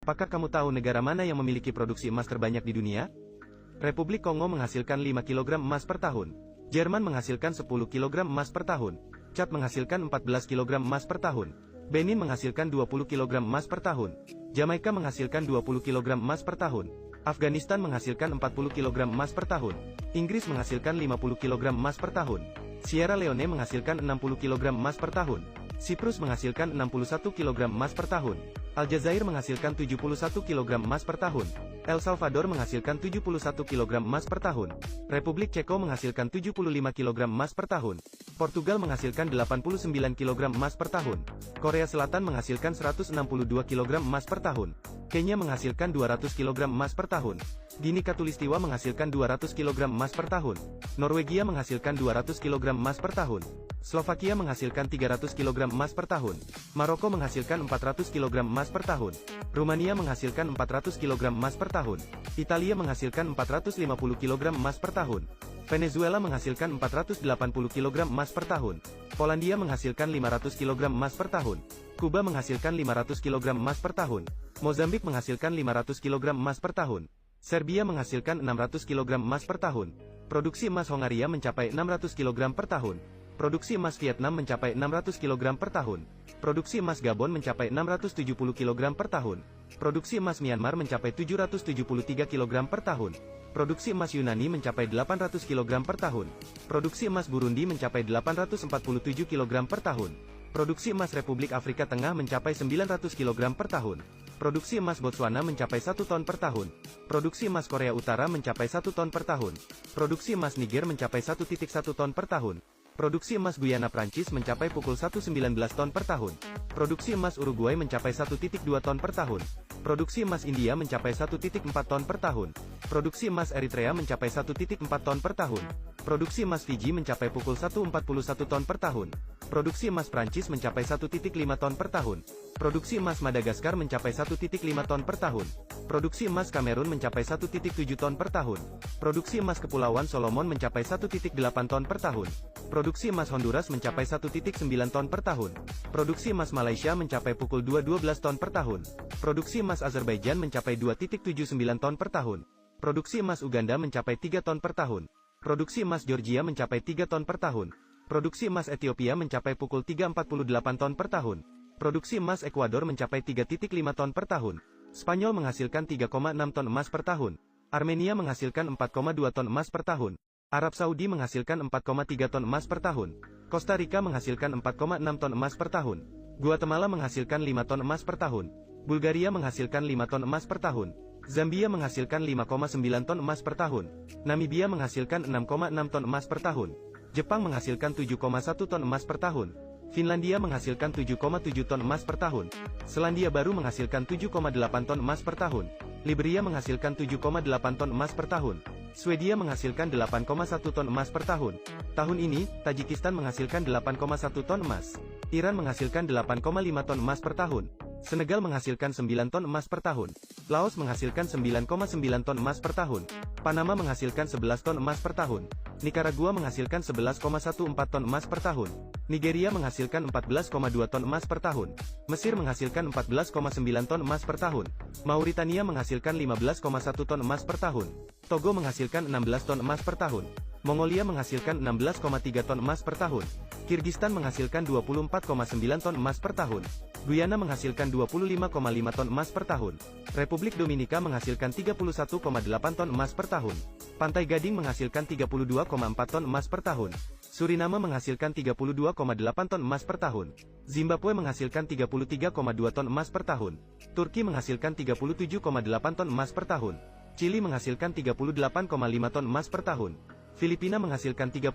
Apakah kamu tahu negara mana yang memiliki produksi emas terbanyak di dunia? Republik Kongo menghasilkan 5 kg emas per tahun. Jerman menghasilkan 10 kg emas per tahun. Chad menghasilkan 14 kg emas per tahun. Benin menghasilkan 20 kg emas per tahun. Jamaika menghasilkan 20 kg emas per tahun. Afghanistan menghasilkan 40 kg emas per tahun. Inggris menghasilkan 50 kg emas per tahun. Sierra Leone menghasilkan 60 kg emas per tahun. Siprus menghasilkan 61 kg emas per tahun. Aljazair menghasilkan 71 kg emas per tahun. El Salvador menghasilkan 71 kg emas per tahun. Republik Ceko menghasilkan 75 kg emas per tahun. Portugal menghasilkan 89 kg emas per tahun. Korea Selatan menghasilkan 162 kg emas per tahun. Kenya menghasilkan 200 kg emas per tahun. Gini Katulistiwa menghasilkan 200 kg emas per tahun. Norwegia menghasilkan 200 kg emas per tahun. Slovakia menghasilkan 300 kg emas per tahun. Maroko menghasilkan 400 kg emas per tahun. Rumania menghasilkan 400 kg emas per tahun. Italia menghasilkan 450 kg emas per tahun. Venezuela menghasilkan 480 kg emas per tahun. Polandia menghasilkan 500 kg emas per tahun. Kuba menghasilkan 500 kg emas per tahun. Mozambik menghasilkan 500 kg emas per tahun. Serbia menghasilkan 600 kg emas per tahun. Produksi emas Hongaria mencapai 600 kg per tahun. Produksi emas Vietnam mencapai 600 kg per tahun. Produksi emas Gabon mencapai 670 kg per tahun. Produksi emas Myanmar mencapai 773 kg per tahun. Produksi emas Yunani mencapai 800 kg per tahun. Produksi emas Burundi mencapai 847 kg per tahun. Produksi emas Republik Afrika Tengah mencapai 900 kg per tahun. Produksi emas Botswana mencapai 1 ton per tahun. Produksi emas Korea Utara mencapai 1 ton per tahun. Produksi emas Niger mencapai 1,1 ton per tahun. Produksi emas Guyana Prancis mencapai pukul 1,19 ton per tahun. Produksi emas Uruguay mencapai 1,2 ton per tahun. Produksi emas India mencapai 1,4 ton per tahun. Produksi emas Eritrea mencapai 1,4 ton per tahun. Produksi emas Fiji mencapai pukul 1,41 ton per tahun. Produksi emas Prancis mencapai 1,5 ton per tahun. Produksi emas Madagaskar mencapai 1,5 ton per tahun. Produksi emas Kamerun mencapai 1,7 ton per tahun. Produksi emas Kepulauan Solomon mencapai 1,8 ton per tahun. Produksi emas Honduras mencapai 1,9 ton per tahun. Produksi emas Malaysia mencapai pukul 2,12 ton per tahun. Produksi emas Azerbaijan mencapai 2,79 ton per tahun. Produksi emas Uganda mencapai 3 ton per tahun. Produksi emas Georgia mencapai 3 ton per tahun. Produksi emas Ethiopia mencapai pukul 3,48 ton per tahun. Produksi emas Ekuador mencapai 3,5 ton per tahun. Spanyol menghasilkan 3,6 ton emas per tahun. Armenia menghasilkan 4,2 ton emas per tahun. Arab Saudi menghasilkan 4,3 ton emas per tahun. Costa Rica menghasilkan 4,6 ton emas per tahun. Guatemala menghasilkan 5 ton emas per tahun. Bulgaria menghasilkan 5 ton emas per tahun. Zambia menghasilkan 5,9 ton emas per tahun. Namibia menghasilkan 6,6 ton emas per tahun. Jepang menghasilkan 7,1 ton emas per tahun. Finlandia menghasilkan 7,7 ton emas per tahun. Selandia Baru menghasilkan 7,8 ton emas per tahun. Liberia menghasilkan 7,8 ton emas per tahun. Swedia menghasilkan 8,1 ton emas per tahun. Tahun ini, Tajikistan menghasilkan 8,1 ton emas. Iran menghasilkan 8,5 ton emas per tahun. Senegal menghasilkan 9 ton emas per tahun. Laos menghasilkan 9,9 ton emas per tahun. Panama menghasilkan 11 ton emas per tahun. Nicaragua menghasilkan 11,14 ton emas per tahun. Nigeria menghasilkan 14,2 ton emas per tahun. Mesir menghasilkan 14,9 ton emas per tahun. Mauritania menghasilkan 15,1 ton emas per tahun. Togo menghasilkan 16 ton emas per tahun. Mongolia menghasilkan 16,3 ton emas per tahun. Kirgistan menghasilkan 24,9 ton emas per tahun. Guyana menghasilkan 25,5 ton emas per tahun. Republik Dominika menghasilkan 31,8 ton emas per tahun. Pantai Gading menghasilkan 32,4 ton emas per tahun. Suriname menghasilkan 32,8 ton emas per tahun. Zimbabwe menghasilkan 33,2 ton emas per tahun. Turki menghasilkan 37,8 ton emas per tahun. Chili menghasilkan 38,5 ton emas per tahun. Filipina menghasilkan 38,6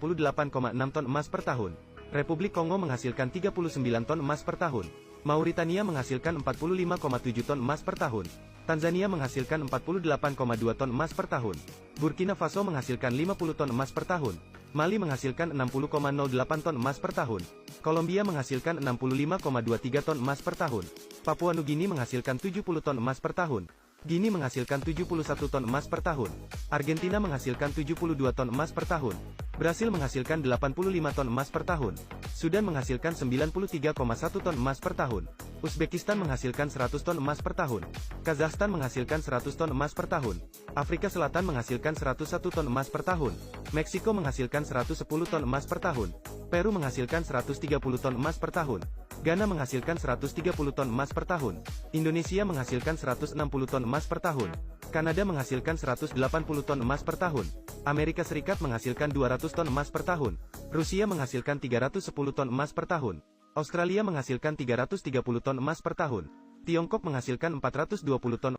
ton emas per tahun. Republik Kongo menghasilkan 39 ton emas per tahun. Mauritania menghasilkan 45,7 ton emas per tahun. Tanzania menghasilkan 48,2 ton emas per tahun. Burkina Faso menghasilkan 50 ton emas per tahun. Mali menghasilkan 60,08 ton emas per tahun. Kolombia menghasilkan 65,23 ton emas per tahun. Papua Nugini menghasilkan 70 ton emas per tahun. Gini menghasilkan 71 ton emas per tahun. Argentina menghasilkan 72 ton emas per tahun. Brasil menghasilkan 85 ton emas per tahun. Sudan menghasilkan 93,1 ton emas per tahun. Uzbekistan menghasilkan 100 ton emas per tahun. Kazakhstan menghasilkan 100 ton emas per tahun. Afrika Selatan menghasilkan 101 ton emas per tahun. Meksiko menghasilkan 110 ton emas per tahun. Peru menghasilkan 130 ton emas per tahun. Ghana menghasilkan 130 ton emas per tahun. Indonesia menghasilkan 160 ton emas per tahun. Kanada menghasilkan 180 ton emas per tahun. Amerika Serikat menghasilkan 200 ton emas per tahun. Rusia menghasilkan 310 ton emas per tahun. Australia menghasilkan 330 ton emas per tahun. Tiongkok menghasilkan 420 ton